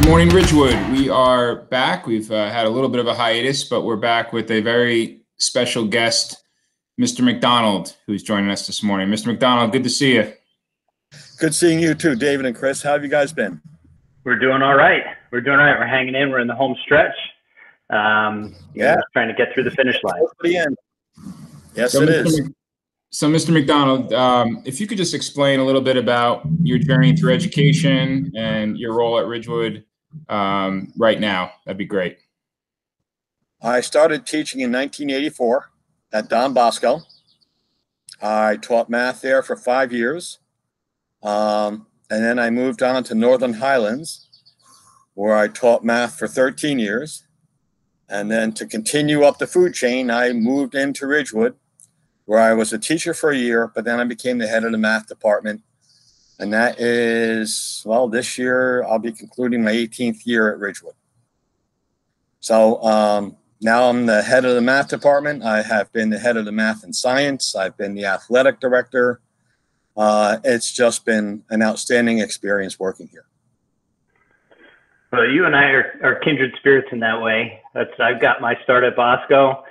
Good morning, Ridgewood. We are back. We've had a little bit of a hiatus, but we're back with a very special guest, Mr. McDonald, who's joining us this morning. Mr. McDonald, good to see you. Good seeing you too, David and Chris. How have you guys been? We're doing all right. We're doing all right. We're hanging in. We're in the home stretch. Trying to get through the finish line. Yes, so it is. So, Mr. McDonald, if you could just explain a little bit about your journey through education and your role at Ridgewood right now, that'd be great. I started teaching in 1984 at Don Bosco. I taught math there for 5 years. And then I moved on to Northern Highlands, where I taught math for 13 years. And then to continue up the food chain, I moved into Ridgewood, where I was a teacher for a year, but then I became the head of the math department. And that is, well, this year I'll be concluding my 18th year at Ridgewood. So now I'm the head of the math department. I have been the head of the math and science. I've been the athletic director. It's just been an outstanding experience working here. Well, you and I are kindred spirits in that way. I've got my start at Bosco.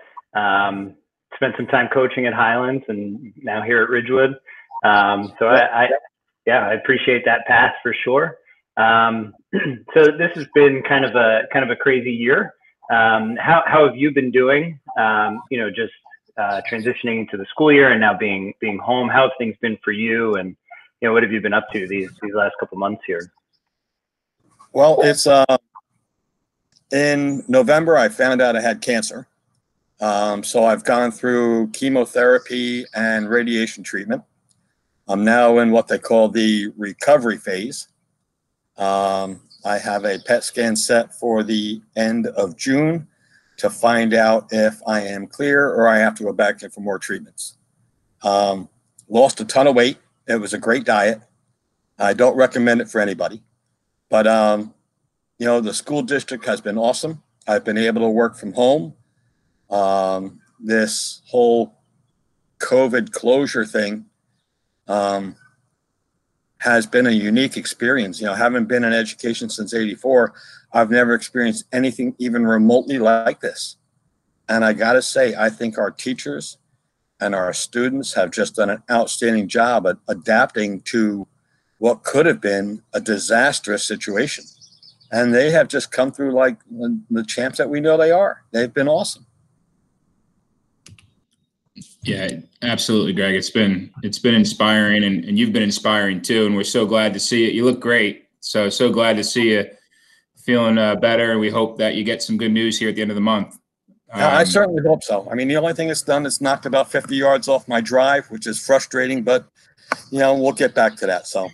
Spent some time coaching at Highlands and now here at Ridgewood. So I appreciate that path for sure. So this has been kind of a crazy year. How have you been doing? Just transitioning into the school year and now being home. How have things been for you? And what have you been up to these last couple months here? Well, it's in November I found out I had cancer. So I've gone through chemotherapy and radiation treatment. I'm now in what they call the recovery phase. I have a PET scan set for the end of June to find out if I am clear or I have to go back in for more treatments. Lost a ton of weight. It was a great diet. I don't recommend it for anybody. But, the school district has been awesome. I've been able to work from home. This whole COVID closure thing has been a unique experience. Having been in education since '84, I've never experienced anything even remotely like this. And I got to say, I think our teachers and our students have just done an outstanding job at adapting to what could have been a disastrous situation. And they have just come through like the champs that we know they are. They've been awesome. Yeah, absolutely, Greg. It's been inspiring, and you've been inspiring too. And we're so glad to see it. You look great. So glad to see you feeling better. And we hope that you get some good news here at the end of the month. I certainly hope so. I mean, the only thing it's done is knocked about 50 yards off my drive, which is frustrating, but we'll get back to that. So.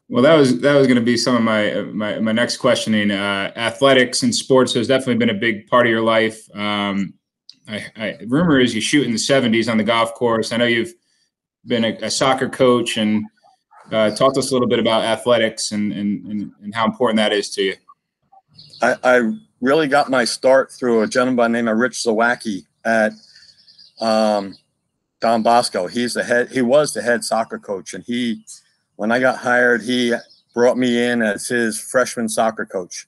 Well, that was going to be some of my next questioning. Athletics and sports has definitely been a big part of your life. Rumor is you shoot in the 70s on the golf course. I know you've been a soccer coach, and talk to us a little bit about athletics and how important that is to you. I really got my start through a gentleman named Rich Zawacki at Don Bosco. He was the head soccer coach, and when I got hired, he brought me in as his freshman soccer coach.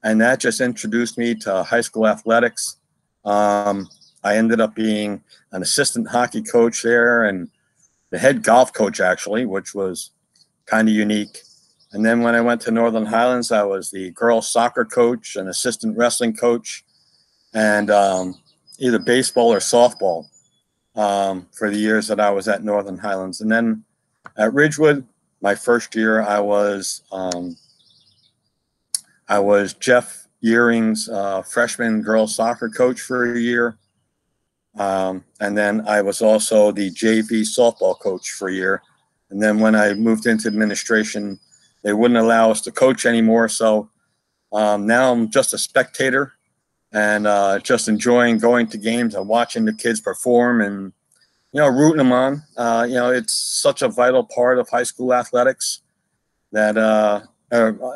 And that just introduced me to high school athletics. I ended up being an assistant hockey coach there and the head golf coach, actually, which was kind of unique. And then when I went to Northern Highlands, I was the girls soccer coach and assistant wrestling coach and either baseball or softball for the years that I was at Northern Highlands. And then at Ridgewood, my first year, I was Jeff Yearing's freshman girls soccer coach for a year. And then I was also the JV softball coach for a year. And then when I moved into administration, they wouldn't allow us to coach anymore. So now I'm just a spectator and just enjoying going to games and watching the kids perform and rooting them on. It's such a vital part of high school athletics that,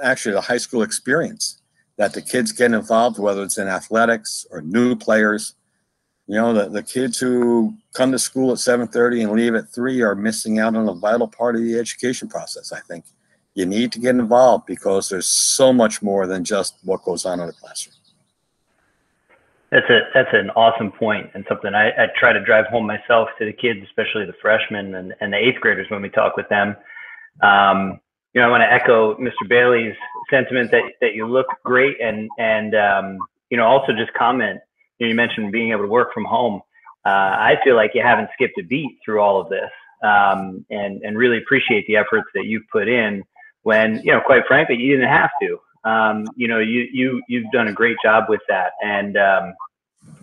actually the high school experience, that the kids get involved, whether it's in athletics or new players. The kids who come to school at 7:30 and leave at 3 are missing out on a vital part of the education process, I think. you need to get involved because there's so much more than just what goes on in the classroom. That's an awesome point, and something I try to drive home myself to the kids, especially the freshmen and the eighth graders when we talk with them. You know, I want to echo Mr. Bailey's sentiment that you look great, and you know, also just comment. You mentioned being able to work from home. I feel like you haven't skipped a beat through all of this, and really appreciate the efforts that you've put in when, you know, quite frankly, you didn't have to. You know, you've done a great job with that, and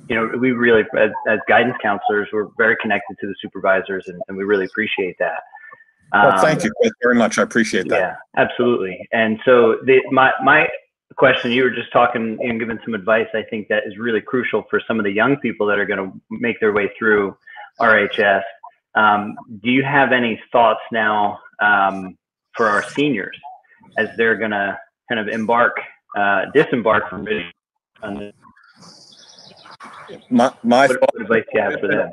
you know, we really, as guidance counselors, we're very connected to the supervisors, and we really appreciate that. Well, thank you very much. I appreciate that. Yeah, absolutely. And so my question, you were just talking and giving some advice, I think that is really crucial for some of the young people that are going to make their way through RHS. Do you have any thoughts now for our seniors as they're going to kind of disembark from it? What advice do you have for them?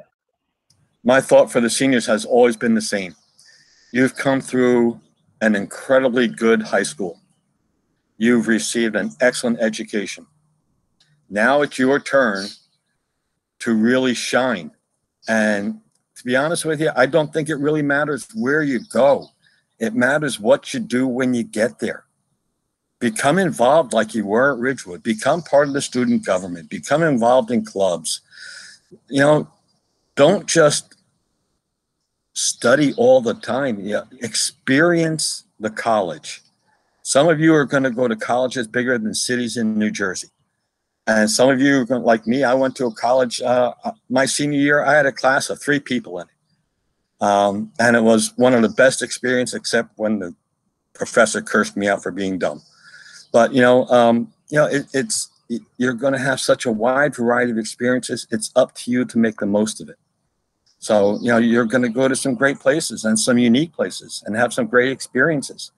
My thought for the seniors has always been the same. You've come through an incredibly good high school. You've received an excellent education. Now it's your turn to really shine. And to be honest with you, I don't think it really matters where you go. It matters what you do when you get there. Become involved like you were at Ridgewood. Become part of the student government. Become involved in clubs. You know, don't just study all the time. Yeah, experience the college. Some of you are going to go to colleges bigger than cities in New Jersey. And some of you are going, like me, I went to a college, my senior year, I had a class of 3 people in it. And it was one of the best experiences, except when the professor cursed me out for being dumb. But, you're going to have such a wide variety of experiences. It's up to you to make the most of it. So, you're going to go to some great places and some unique places and have some great experiences.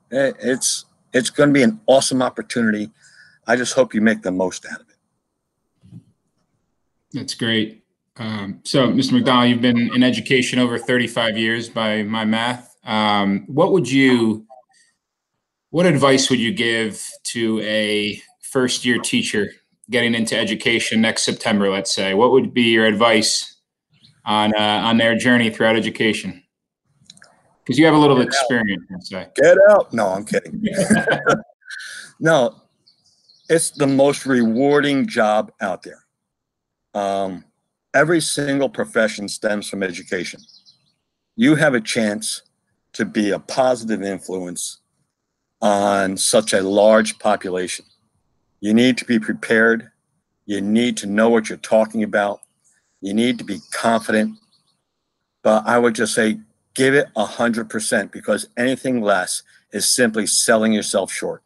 It's going to be an awesome opportunity. I just hope you make the most out of it. That's great. So, Mr. McDonald, you've been in education over 35 years by my math. What advice would you give to a first-year teacher getting into education next September, let's say? What would be your advice on their journey throughout education? Because you have a little experience, let's say. Get out. No, I'm kidding. No, it's the most rewarding job out there. Every single profession stems from education. You have a chance to be a positive influence on such a large population. You need to be prepared. You need to know what you're talking about. You need to be confident. But I would just say, give it 100%, because anything less is simply selling yourself short.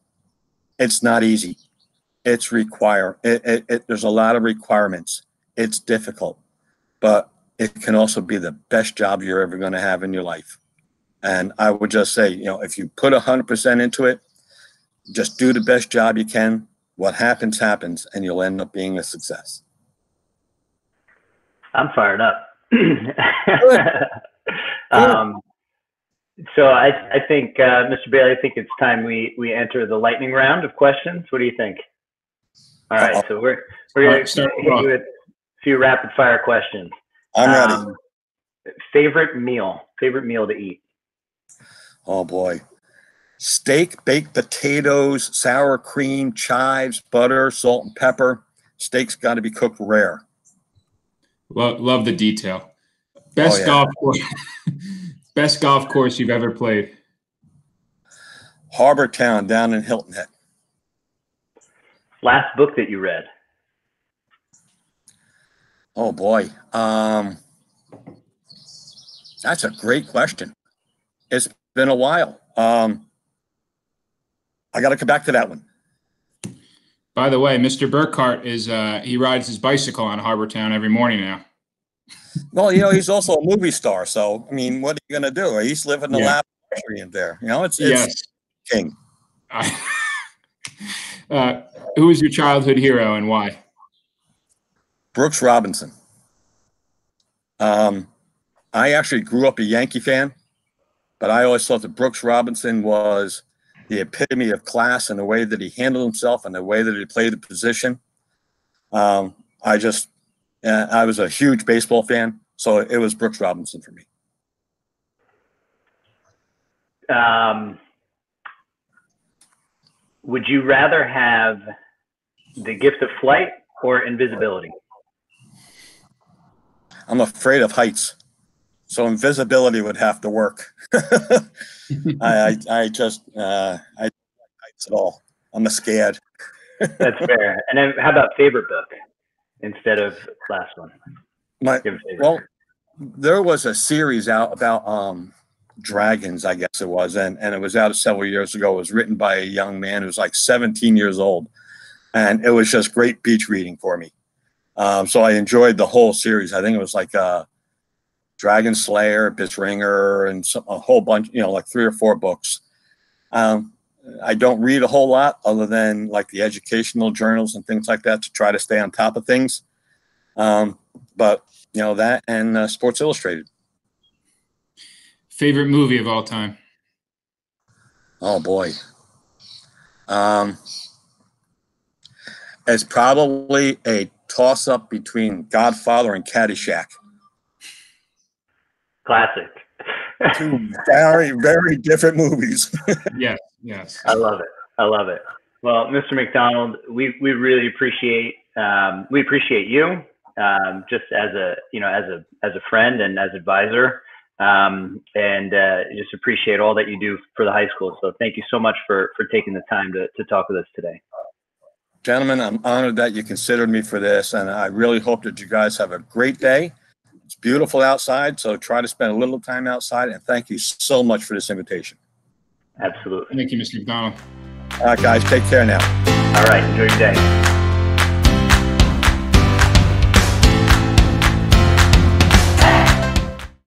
It's not easy. There's a lot of requirements. It's difficult, but it can also be the best job you're ever going to have in your life. And I would just say, if you put 100% into it, just do the best job you can. What happens, happens, and you'll end up being a success. I'm fired up. So I think, Mr. Bailey, I think it's time we enter the lightning round of questions. What do you think? All right, so we're going to hit you with a few rapid fire questions. I'm ready. Favorite meal to eat? Oh boy. Steak, baked potatoes, sour cream, chives, butter, salt and pepper. Steak's got to be cooked rare. Love the detail. Best golf course you've ever played? Harbor Town down in Hilton Head. Last book that you read? Oh boy. That's a great question. It's been a while. I got to come back to that one. By the way, Mr. Burkhart he rides his bicycle on Harbor Town every morning now. Well, he's also a movie star. So, I mean, what are you going to do? He's living the lap in there. It's yes. King. Who is your childhood hero and why? Brooks Robinson. I actually grew up a Yankee fan. but I always thought that Brooks Robinson was the epitome of class and the way that he handled himself and the way that he played the position. I was a huge baseball fan, so it was Brooks Robinson for me. Would you rather have the gift of flight or invisibility? I'm afraid of heights, so invisibility would have to work. I don't like heights at all. I'm scared. That's fair. And then how about favorite book instead of last one? Well, there was a series out about dragons, I guess it was, and it was out several years ago. It was written by a young man who was like 17 years old, and it was just great beach reading for me. So I enjoyed the whole series. I think it was like Dragon Slayer, Ringer, and a whole bunch, like 3 or 4 books. I don't read a whole lot other than like the educational journals and things like that to try to stay on top of things. But that and Sports Illustrated. Favorite movie of all time? Oh boy. It's probably a toss-up between Godfather and Caddyshack. Classic. 2 very, very different movies. Yes. I love it. Well, Mr. McDonald, we really appreciate you just as a friend and as advisor, and just appreciate all that you do for the high school. So thank you so much for taking the time to talk with us today. Gentlemen, I'm honored that you considered me for this, and I really hope that you guys have a great day. It's beautiful outside, so try to spend a little time outside, and thank you so much for this invitation. Absolutely. Thank you, Mr. McDonald. All right, guys, take care now. All right, enjoy your day.